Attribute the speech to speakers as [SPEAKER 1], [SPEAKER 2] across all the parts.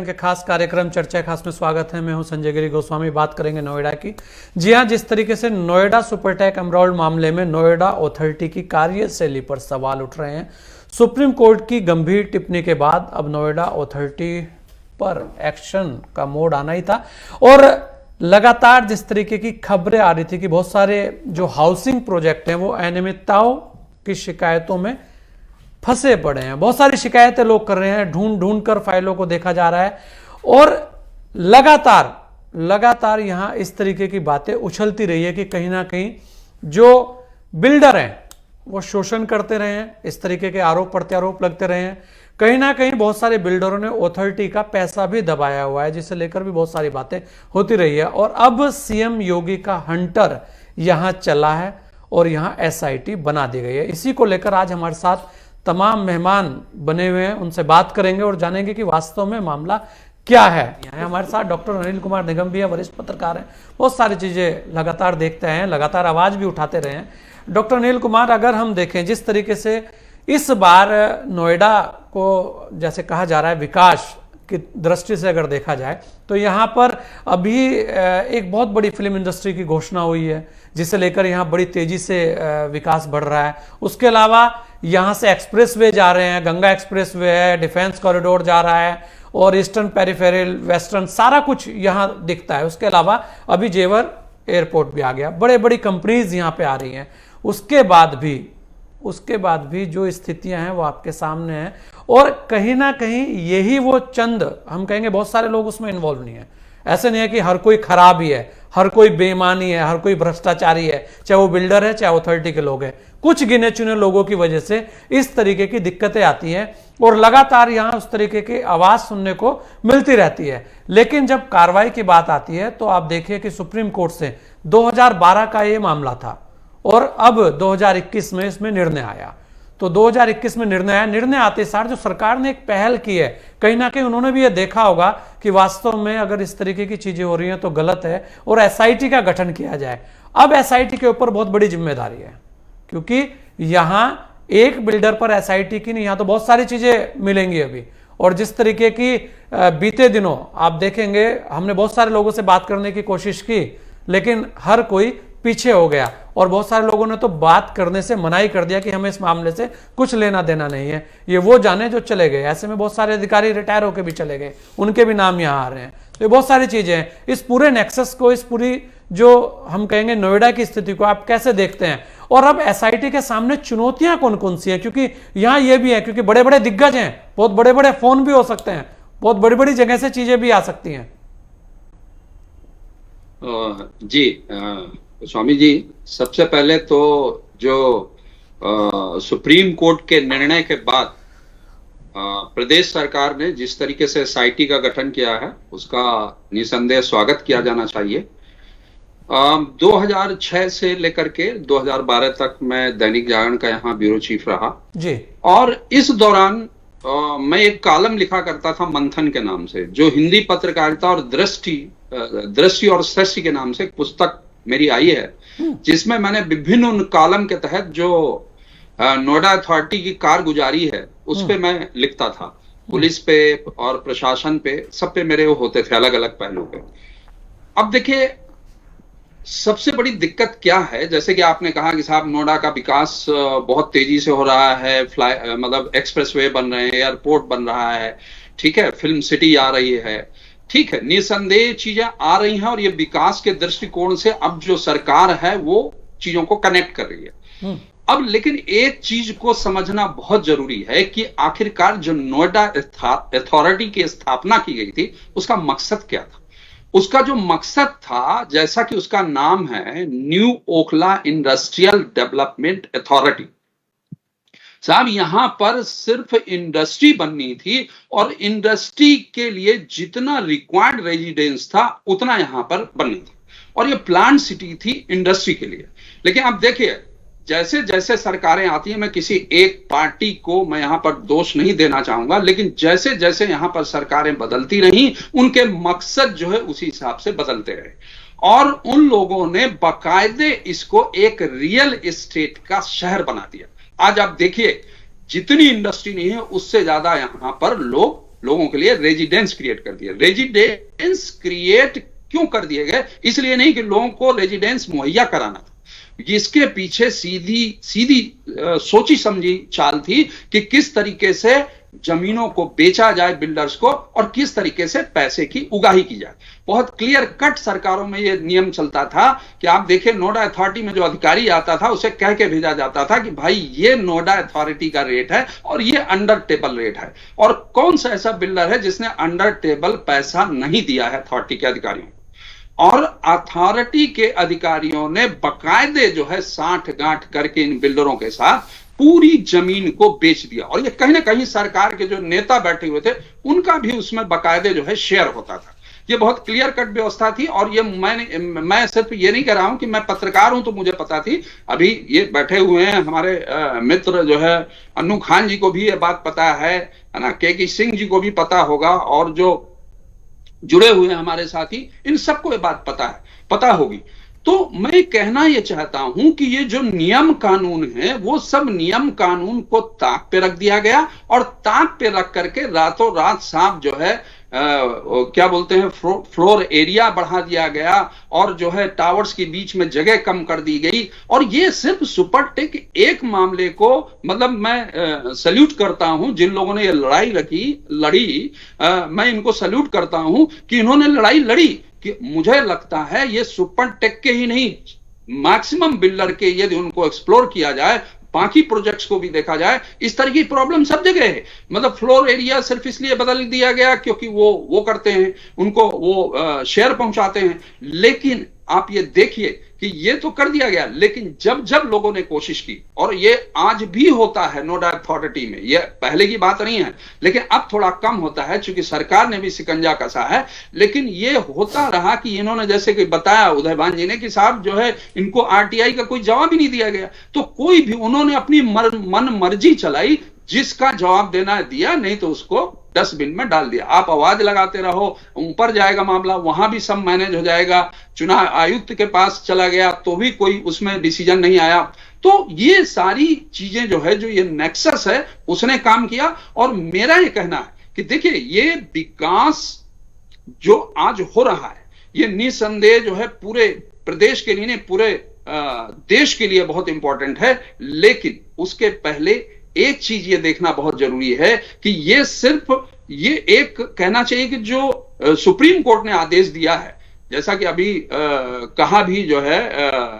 [SPEAKER 1] के खास कार्यक्रम चर्चा खास में स्वागत है। मैं हूं संजय गिरी गोस्वामी। बात करेंगे नोएडा की। जी हां, जिस तरीके से नोएडा सुपरटेक एमराल्ड मामले में नोएडा अथॉरिटी की कार्यशैली पर सवाल उठ रहे हैं। सुप्रीम कोर्ट की गंभीर टिप्पणी के बाद अब नोएडा अथॉरिटी पर एक्शन का मोड आना ही था और लगातार जिस तरीके की खबरें आ रही थी कि बहुत सारे जो हाउसिंग प्रोजेक्ट हैं वो अनियमितताओं की शिकायतों में फंसे पड़े हैं। बहुत सारी शिकायतें लोग कर रहे हैं, ढूंढ ढूंढ कर फाइलों को देखा जा रहा है और लगातार यहां इस तरीके की बातें उछलती रही है कि कहीं ना कहीं जो बिल्डर हैं वो शोषण करते रहे हैं। इस तरीके के आरोप प्रत्यारोप लगते रहे हैं। कहीं ना कहीं बहुत सारे बिल्डरों ने अथॉरिटी का पैसा भी दबाया हुआ है, जिसे लेकर भी बहुत सारी बातें होती रही है। और अब सीएम योगी का हंटर यहां चला है और यहां एसआईटी बना दी गई है। इसी को लेकर आज हमारे साथ तमाम मेहमान बने हुए हैं, उनसे बात करेंगे और जानेंगे कि वास्तव में मामला क्या है। यहाँ हमारे साथ डॉक्टर अनिल कुमार निगम भी है, वरिष्ठ पत्रकार हैं, बहुत सारी चीजें लगातार देखते हैं, लगातार आवाज भी उठाते रहे हैं। डॉक्टर अनिल कुमार, अगर हम देखें जिस तरीके से इस बार नोएडा को जैसे कहा जा रहा है विकास की दृष्टि से अगर देखा जाए तो यहाँ पर अभी एक बहुत बड़ी फिल्म इंडस्ट्री की घोषणा हुई है, जिसे लेकर यहाँ बड़ी तेजी से विकास बढ़ रहा है। उसके अलावा यहाँ से एक्सप्रेसवे जा रहे हैं, गंगा एक्सप्रेसवे है, डिफेंस कॉरिडोर जा रहा है और ईस्टर्न पेरिफेरल, वेस्टर्न, सारा कुछ यहाँ दिखता है। उसके अलावा अभी जेवर एयरपोर्ट भी आ गया, बड़े बड़ी कंपनीज यहाँ पे आ रही हैं। उसके बाद भी जो स्थितियां हैं वो आपके सामने हैं और कहीं ना कहीं यही वो चंद, हम कहेंगे बहुत सारे लोग उसमें इन्वॉल्व नहीं है। ऐसे नहीं है कि हर कोई खराब ही है, हर कोई बेईमानी है, हर कोई भ्रष्टाचारी है, चाहे वो बिल्डर है चाहे अथॉरिटी के लोग हैं। कुछ गिने चुने लोगों की वजह से इस तरीके की दिक्कतें आती हैं और लगातार यहां उस तरीके की आवाज सुनने को मिलती रहती है। लेकिन जब कार्रवाई की बात आती है तो आप देखिए कि सुप्रीम कोर्ट से 2012 का ये मामला था और अब 2021 में इसमें निर्णय आया। तो 2021 में निर्णय आते सार जो सरकार ने एक पहल की है, कहीं ना कहीं उन्होंने भी ये देखा होगा कि वास्तव में अगर इस तरीके की चीजें हो रही हैं तो गलत है और एसआईटी का गठन किया जाए। अब एसआईटी के ऊपर बहुत बड़ी जिम्मेदारी है, क्योंकि यहां एक बिल्डर पर एसआईटी की नहीं, यहां तो बहुत सारी चीजें मिलेंगी अभी। और जिस तरीके की बीते दिनों आप देखेंगे, हमने बहुत सारे लोगों से बात करने की कोशिश की लेकिन हर कोई पीछे हो गया और बहुत सारे लोगों ने तो बात करने से मना ही कर दिया कि हमें इस मामले से कुछ लेना देना नहीं है, ये वो जाने जो चले गए। ऐसे में बहुत सारे अधिकारी रिटायर होकर भी चले गए, उनके भी नाम यहाँ आ रहे हैं। तो ये बहुत सारी चीजें हैं। इस पूरे नेक्सस को, इस पूरी जो हम कहेंगे नोएडा की स्थिति को आप कैसे देखते हैं? और अब एसआईटी के सामने चुनौतियां कौन कौन सी हैं? क्योंकि यहाँ ये भी है, क्योंकि बड़े बड़े दिग्गज हैं, बहुत बड़े बड़े फोन भी हो सकते हैं, बहुत बड़ी बड़ी जगह से चीजें भी आ सकती हैं।
[SPEAKER 2] जी स्वामी जी, सबसे पहले तो जो सुप्रीम कोर्ट के निर्णय के बाद प्रदेश सरकार ने जिस तरीके से एसआईटी का गठन किया है उसका निसंदेह स्वागत किया जाना चाहिए। 2006 से लेकर के 2012 तक मैं दैनिक जागरण का यहाँ ब्यूरो चीफ रहा
[SPEAKER 1] जी। और
[SPEAKER 2] इस दौरान मैं एक कॉलम लिखा करता था मंथन के नाम से, जो हिंदी पत्रकारिता और दृष्टि और सृष्टि के नाम से एक पुस्तक मेरी आई है, जिसमें मैंने विभिन्न उन कॉलम के तहत जो नोएडा अथॉरिटी की कारगुजारी है उस पे मैं लिखता था। पुलिस पे और प्रशासन पे, सब पे मेरे वो होते थे अलग अलग पहलू पे। अब देखिए सबसे बड़ी दिक्कत क्या है, जैसे कि आपने कहा कि साहब नोएडा का विकास बहुत तेजी से हो रहा है, मतलब एक्सप्रेसवे बन रहे हैं, एयरपोर्ट बन रहा है, ठीक है, फिल्म सिटी आ रही है, ठीक है, निसंदेह चीजें आ रही हैं और ये विकास के दृष्टिकोण से अब जो सरकार है वो चीजों को कनेक्ट कर रही है। अब लेकिन एक चीज को समझना बहुत जरूरी है कि आखिरकार जो नोएडा अथॉरिटी की स्थापना की गई थी उसका मकसद क्या था। उसका जो मकसद था, जैसा कि उसका नाम है, new Okhla industrial development authority. साहब यहां पर सिर्फ इंडस्ट्री बननी थी और इंडस्ट्री के लिए जितना रिक्वायर्ड रेजिडेंस था उतना यहां पर बननी थी और ये प्लांट सिटी थी इंडस्ट्री के लिए। लेकिन अब देखिए जैसे जैसे सरकारें आती हैं, मैं किसी एक पार्टी को मैं यहां पर दोष नहीं देना चाहूंगा, लेकिन जैसे जैसे यहां पर सरकारें बदलती रही उनके मकसद जो है उसी हिसाब से बदलते रहे और उन लोगों ने बाकायदे इसको एक रियल एस्टेट का शहर बना दिया। आज आप देखिए जितनी इंडस्ट्री नहीं है उससे ज्यादा यहां पर लोग लोगों के लिए रेजिडेंस क्रिएट कर दिए। रेजिडेंस क्रिएट क्यों कर दिए गए? इसलिए नहीं कि लोगों को रेजिडेंस मुहैया कराना था, इसके पीछे सीधी सीधी सोची समझी चाल थी कि किस तरीके से जमीनों को बेचा जाए बिल्डर्स को और किस तरीके से पैसे की उगाही की जाए। बहुत क्लियर कट सरकारों में यह नियम चलता था कि आप देखिए नोएडा अथॉरिटी में जो अधिकारी आता था उसे कह के भेजा जाता था कि भाई ये नोएडा अथॉरिटी का रेट है और ये अंडर टेबल रेट है, और कौन सा ऐसा बिल्डर है जिसने अंडर टेबल पैसा नहीं दिया है अथॉरिटी के अधिकारियों को। और अथॉरिटी के अधिकारियों ने बकायदे जो है साठ गांठ करके इन बिल्डरों के साथ पूरी जमीन को बेच दिया, और ये कहीं ना कहीं सरकार के जो नेता बैठे हुए थे उनका भी उसमें बकायदे जो है शेयर होता था। ये बहुत क्लियर कट व्यवस्था थी, और ये मैं सिर्फ ये नहीं कह रहा हूं कि मैं पत्रकार हूं तो मुझे पता थी। अभी ये बैठे हुए हैं हमारे मित्र जो है अन्नू खान जी को भी ये बात पता है ना, के सिंह जी को भी पता होगा, और जो जुड़े हुए हैं हमारे साथी इन सबको ये बात पता होगी। तो मैं कहना यह चाहता हूं कि ये जो नियम कानून है वो सब नियम कानून को ताक पे रख दिया गया, और ताक पे रख करके रातों रात साहब जो है क्या बोलते हैं फ्लोर एरिया बढ़ा दिया गया, और जो है टावर्स के बीच में जगह कम कर दी गई। और ये सिर्फ सुपरटेक एक मामले को, मतलब मैं सल्यूट करता हूं जिन लोगों ने ये लड़ाई लड़ी, मैं इनको सल्यूट करता हूं कि इन्होंने लड़ाई लड़ी। कि मुझे लगता है ये सुपरटेक के ही नहीं, मैक्सिमम बिल्डर के यदि उनको एक्सप्लोर किया जाए, बाकी प्रोजेक्ट्स को भी देखा जाए, इस तरह की प्रॉब्लम सब जगह है। मतलब फ्लोर एरिया सिर्फ इसलिए बदल दिया गया क्योंकि वो करते हैं, उनको वो शेयर पहुंचाते हैं। लेकिन आप ये देखिए कि ये तो कर दिया गया, लेकिन जब लोगों ने कोशिश की, और ये आज भी होता है नोएडा अथॉरिटी में, ये पहले की बात नहीं है, लेकिन अब थोड़ा कम होता है क्योंकि सरकार ने भी शिकंजा कसा है। लेकिन ये होता रहा कि इन्होंने जैसे कि बताया उदयभान जी ने कि साहब जो है इनको आरटीआई का कोई जवाब ही नहीं दिया गया, तो कोई भी उन्होंने अपनी मन मर्जी चलाई, जिसका जवाब देना दिया, नहीं तो उसको डस्टबिन में डाल दिया। आप आवाज लगाते रहो, ऊपर जाएगा मामला, वहां भी सब मैनेज हो जाएगा। चुनाव आयुक्त के पास चला गया तो भी कोई उसमें डिसीजन नहीं आया। तो ये सारी चीजें जो है, जो ये नेक्सस है, उसने काम किया। और मेरा ये कहना है कि देखिए ये विकास जो आज हो रहा है, ये निसंदेह जो है पूरे प्रदेश के लिए नहीं, पूरे देश के लिए बहुत इंपॉर्टेंट है। लेकिन उसके पहले एक चीज ये देखना बहुत जरूरी है कि ये सिर्फ ये एक कहना चाहिए कि जो सुप्रीम कोर्ट ने आदेश दिया है, जैसा कि अभी कहा भी जो है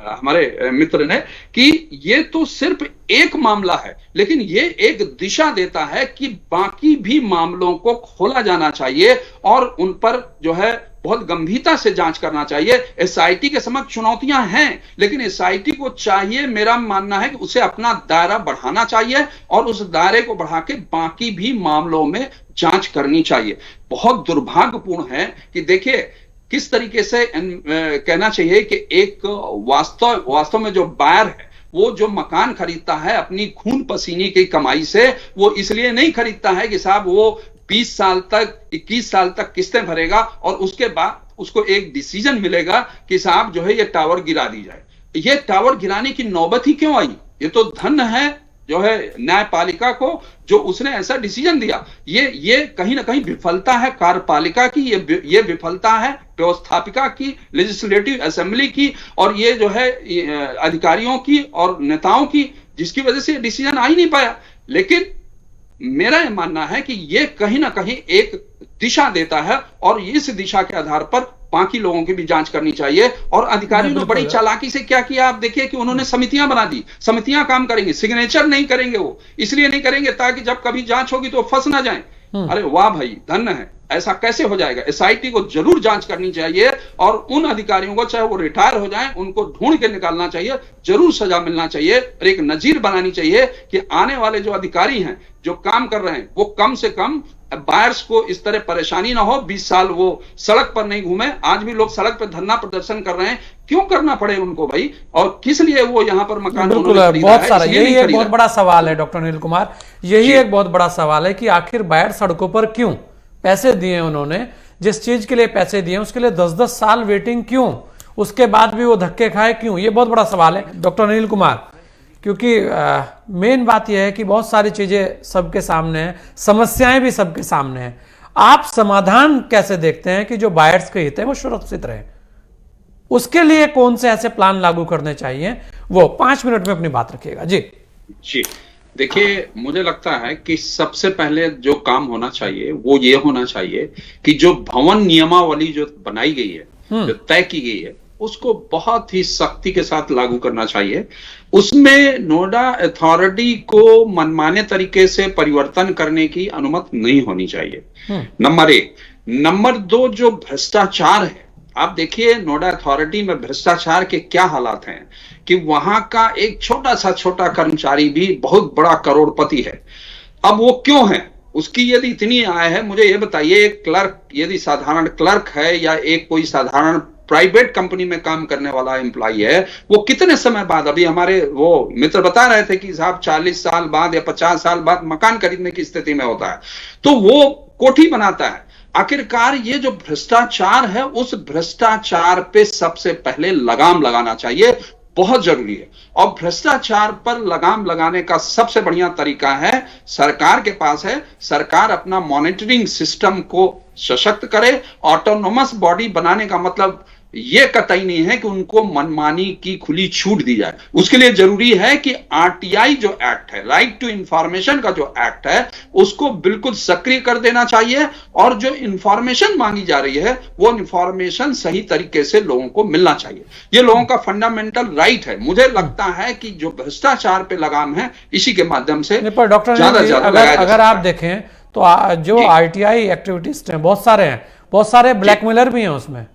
[SPEAKER 2] हमारे मित्र ने, कि ये तो सिर्फ एक मामला है, लेकिन ये एक दिशा देता है कि बाकी भी मामलों को खोला जाना चाहिए और उन पर जो है बहुत गंभीरता से जांच करना चाहिए। एसआईटी के समक्ष चुनौतियां हैं, लेकिन एसआईटी को चाहिए, मेरा मानना है कि उसे अपना दायरा बढ़ाना चाहिए और उस दायरे को बढ़ा के बाकी भी मामलों में जांच करनी चाहिए। बहुत दुर्भाग्यपूर्ण है कि देखिए किस तरीके से कहना चाहिए कि एक वास्तव में जो बायर है, वो जो मकान खरीदता है अपनी खून पसीने की कमाई से, वो इसलिए नहीं खरीदता है कि साहब वो 20 साल तक 21 साल तक किस्तें भरेगा और उसके बाद उसको एक डिसीजन मिलेगा कि साहब जो है ये टावर गिरा दी जाए। ये टावर गिराने की नौबत ही क्यों आई? ये तो धन है जो है न्यायपालिका को, जो उसने ऐसा डिसीजन दिया। ये कहीं ना कहीं विफलता है कार्यपालिका की, ये विफलता है व्यवस्थापिका की, लेजिस्लेटिव असेंबली की, और ये जो है अधिकारियों की और नेताओं की, जिसकी वजह से डिसीजन आ ही नहीं पाया। लेकिन मेरा यह मानना है कि यह कहीं ना कहीं एक दिशा देता है, और इस दिशा के आधार पर बाकी लोगों की भी जांच करनी चाहिए। और अधिकारियों ने बड़ी चालाकी से क्या किया, आप देखिए कि उन्होंने समितियां बना दी। समितियां काम करेंगी, सिग्नेचर नहीं करेंगे, वो इसलिए नहीं करेंगे ताकि जब कभी जांच होगी तो फंस ना जाए। अरे वाह भाई, धन्य है, ऐसा कैसे हो जाएगा? एसआईटी को जरूर जांच करनी चाहिए, और उन अधिकारियों को चाहे वो रिटायर हो जाएं, उनको ढूंढ के निकालना चाहिए, जरूर सजा मिलना चाहिए, और एक नजीर बनानी चाहिए कि आने वाले जो अधिकारी हैं जो काम कर रहे हैं वो कम से कम बायर्स को इस तरह परेशानी ना हो, 20 साल वो सड़क पर नहीं घूमे। आज भी लोग सड़क पर धरना प्रदर्शन कर रहे हैं, क्यों करना पड़े उनको भाई? और किस लिए वो यहाँ पर मकान
[SPEAKER 1] बहुत सारा, यही एक बहुत बड़ा सवाल है डॉक्टर अनिल कुमार, यही एक बहुत बड़ा सवाल है कि आखिर बायर सड़कों पर क्यों? पैसे दिए उन्होंने, जिस चीज के लिए पैसे दिए उसके लिए 10-10 साल वेटिंग क्यों? उसके बाद भी वो धक्के खाए क्यों? ये बहुत बड़ा सवाल है। डॉक्टर अनिल कुमार, क्योंकि मेन बात यह है कि बहुत सारी चीजें सबके सामने हैं, समस्याएं भी सबके सामने हैं। आप समाधान कैसे देखते हैं कि जो बायर्स के हित हैं वो सुरक्षित रहे? उसके लिए कौन से ऐसे प्लान लागू करने चाहिए, वो 5 मिनट में अपनी बात रखिएगा जी।
[SPEAKER 2] जी देखिए, मुझे लगता है कि सबसे पहले जो काम होना चाहिए वो ये होना चाहिए कि जो भवन नियमावली जो बनाई गई है, जो तय की गई है, उसको बहुत ही सख्ती के साथ लागू करना चाहिए। उसमें नोएडा अथॉरिटी को मनमाने तरीके से परिवर्तन करने की अनुमति नहीं होनी चाहिए, नंबर 1। नंबर 2, जो भ्रष्टाचार है, आप देखिए नोएडा अथॉरिटी में भ्रष्टाचार के क्या हालात हैं कि वहां का एक छोटा कर्मचारी भी बहुत बड़ा करोड़पति है। अब वो क्यों है? उसकी यदि इतनी आय है, मुझे ये बताइए, एक क्लर्क यदि साधारण क्लर्क है या एक कोई साधारण प्राइवेट कंपनी में काम करने वाला एम्प्लॉय है, वो कितने समय बाद, अभी हमारे वो मित्र बता रहे थे कि साहब 40 साल बाद या 50 साल बाद मकान खरीदने की स्थिति में होता है, तो वो कोठी बनाता है। आखिरकार ये जो भ्रष्टाचार है, उस भ्रष्टाचार पे सबसे पहले लगाम लगाना चाहिए, बहुत जरूरी है। और भ्रष्टाचार पर लगाम लगाने का सबसे बढ़िया तरीका है, सरकार के पास है, सरकार अपना मॉनिटरिंग सिस्टम को सशक्त करे। ऑटोनोमस बॉडी बनाने का मतलब ये कतई नहीं है कि उनको मनमानी की खुली छूट दी जाए। उसके लिए जरूरी है कि आरटीआई जो एक्ट है, राइट टू इंफॉर्मेशन का जो एक्ट है, उसको बिल्कुल सक्रिय कर देना चाहिए। और जो इंफॉर्मेशन मांगी जा रही है, वो इंफॉर्मेशन सही तरीके से लोगों को मिलना चाहिए। ये लोगों का फंडामेंटल राइट है। मुझे लगता है कि जो भ्रष्टाचार पे लगाम है, इसी के माध्यम से
[SPEAKER 1] डॉक्टर अगर आप देखें तो जो आरटीआई एक्टिविटीज हैं, बहुत सारे ब्लैकमेलर भी हैं उसमें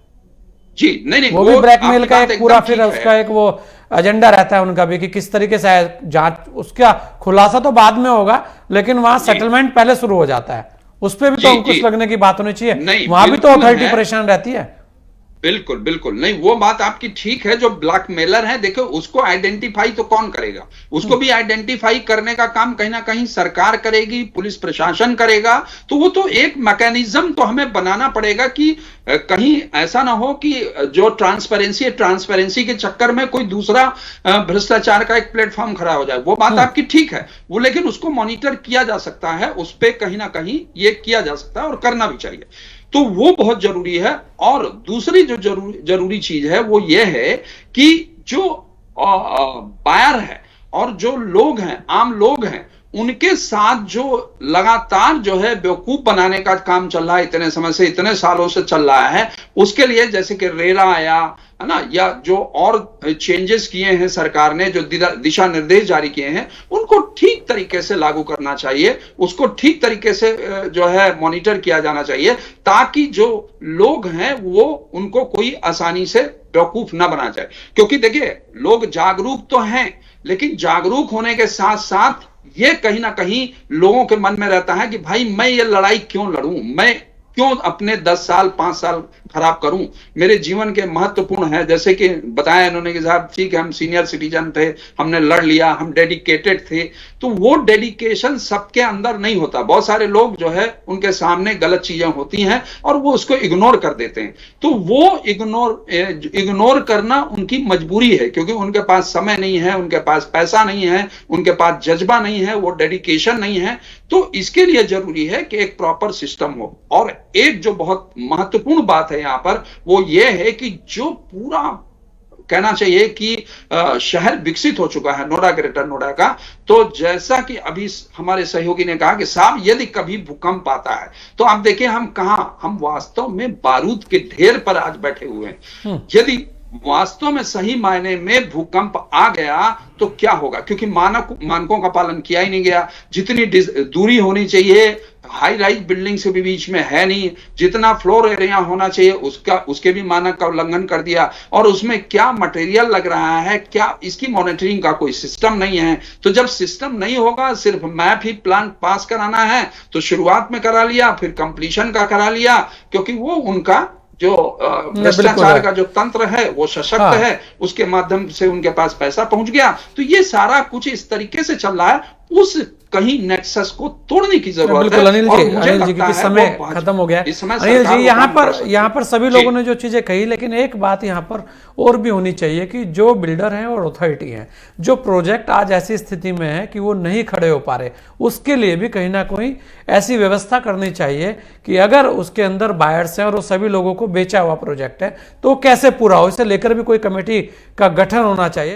[SPEAKER 2] जी। नहीं,
[SPEAKER 1] वो भी ब्लैकमेल का एक पूरा फिर उसका एक वो एजेंडा रहता है उनका भी कि किस तरीके से जांच, उसका खुलासा तो बाद में होगा, लेकिन वहां सेटलमेंट पहले शुरू हो जाता है। उस पर भी तो अंकुश लगने की बात होनी चाहिए। वहां भी तो अथॉरिटी परेशान रहती है।
[SPEAKER 2] बिल्कुल बिल्कुल नहीं, वो बात आपकी ठीक है। जो ब्लैकमेलर है, देखो उसको आइडेंटिफाई तो कौन करेगा? उसको भी आइडेंटिफाई करने का काम कहीं ना कहीं सरकार करेगी, पुलिस प्रशासन करेगा। तो वो तो एक मैकेनिज्म तो हमें बनाना पड़ेगा कि कहीं ऐसा ना हो कि जो ट्रांसपेरेंसी के चक्कर में कोई दूसरा भ्रष्टाचार का एक प्लेटफॉर्म खड़ा हो जाए। वो बात आपकी ठीक है, वो लेकिन उसको मॉनिटर किया जा सकता है, उस पर कहीं ना कहीं ये किया जा सकता है और करना भी चाहिए। तो वो बहुत जरूरी है। और दूसरी जो जरूरी चीज है वो ये है कि जो बायर है और जो लोग हैं, आम लोग हैं, उनके साथ जो लगातार जो है बेवकूफ बनाने का काम चल रहा है, इतने समय से, इतने सालों से चल रहा है, उसके लिए जैसे कि रेरा आया है ना, या जो और चेंजेस किए हैं सरकार ने, जो दिशा निर्देश जारी किए हैं, उनको ठीक तरीके से लागू करना चाहिए। उसको ठीक तरीके से जो है मॉनिटर किया जाना चाहिए, ताकि जो लोग हैं वो उनको कोई आसानी से बेवकूफ ना बना जाए। क्योंकि देखिए, लोग जागरूक तो हैं, लेकिन जागरूक होने के साथ साथ ये कहीं ना कहीं लोगों के मन में रहता है कि भाई मैं ये लड़ाई क्यों लड़ूं, मैं क्यों अपने 10 साल 5 साल खराब करूं, मेरे जीवन के महत्वपूर्ण है। जैसे कि बताया इन्होंने कि साहब ठीक है, हम सीनियर सिटीजन थे, हमने लड़ लिया, हम डेडिकेटेड थे। तो वो डेडिकेशन सबके अंदर नहीं होता। बहुत सारे लोग जो है उनके सामने गलत चीजें होती हैं और वो उसको इग्नोर कर देते हैं। तो वो इग्नोर करना उनकी मजबूरी है, क्योंकि उनके पास समय नहीं है, उनके पास पैसा नहीं है, उनके पास जज्बा नहीं है, वो डेडिकेशन नहीं है। तो इसके लिए जरूरी है कि एक प्रॉपर सिस्टम हो। और एक जो बहुत महत्वपूर्ण बात है यहां पर, वो ये है कि जो पूरा कहना चाहिए कि शहर विकसित हो चुका है नोएडा, ग्रेटर नोएडा का। तो जैसा कि अभी हमारे सहयोगी ने कहा कि साहब यदि कभी भूकंप आता है, तो आप देखिए हम कहां, हम वास्तव में बारूद के ढेर पर आज बैठे हुए हैं। यदि वास्तव में सही मायने में भूकंप आ गया तो क्या होगा? क्योंकि मानकों का पालन किया ही नहीं गया। जितनी दूरी होनी चाहिए हाई राइज बिल्डिंग से भी बीच में है नहीं, जितना फ्लोर एरिया होना चाहिए उसके भी मानक का उल्लंघन कर दिया। और उसमें क्या मटेरियल लग रहा है, क्या इसकी मॉनिटरिंग का कोई सिस्टम नहीं है। तो जब सिस्टम नहीं होगा, सिर्फ मैप ही प्लान पास कराना है, तो शुरुआत में करा लिया, फिर कंप्लीशन का करा लिया, क्योंकि वो उनका जो भ्रष्टाचार का जो तंत्र है वो सशक्त है, उसके माध्यम से उनके पास पैसा पहुंच गया। तो ये सारा कुछ इस तरीके से चल रहा है। उस कहीं नेक्सस को तोड़ने की जरूरत है।
[SPEAKER 1] बिल्कुल अनिल
[SPEAKER 2] और
[SPEAKER 1] जी,
[SPEAKER 2] मुझे
[SPEAKER 1] अनिल जी
[SPEAKER 2] लगता
[SPEAKER 1] क्योंकि
[SPEAKER 2] है
[SPEAKER 1] समय
[SPEAKER 2] वो
[SPEAKER 1] खत्म हो गया है।
[SPEAKER 2] इस समय
[SPEAKER 1] अनिल
[SPEAKER 2] सरकार
[SPEAKER 1] जी
[SPEAKER 2] वो
[SPEAKER 1] यहाँ
[SPEAKER 2] काम कर
[SPEAKER 1] पर
[SPEAKER 2] सकती
[SPEAKER 1] यहाँ पर सभी
[SPEAKER 2] जी।
[SPEAKER 1] लोगों ने जो चीजें कही, लेकिन एक बात यहाँ पर और भी होनी चाहिए कि जो बिल्डर हैं और अथॉरिटी हैं, जो प्रोजेक्ट आज ऐसी स्थिति में है कि वो नहीं खड़े हो पा रहे, उसके लिए भी कहीं ना कहीं ऐसी व्यवस्था करनी चाहिए कि अगर उसके अंदर बायर्स हैं और वो सभी लोगों को बेचा हुआ प्रोजेक्ट है तो कैसे पूरा हो, इसे लेकर भी कोई कमेटी का गठन होना चाहिए।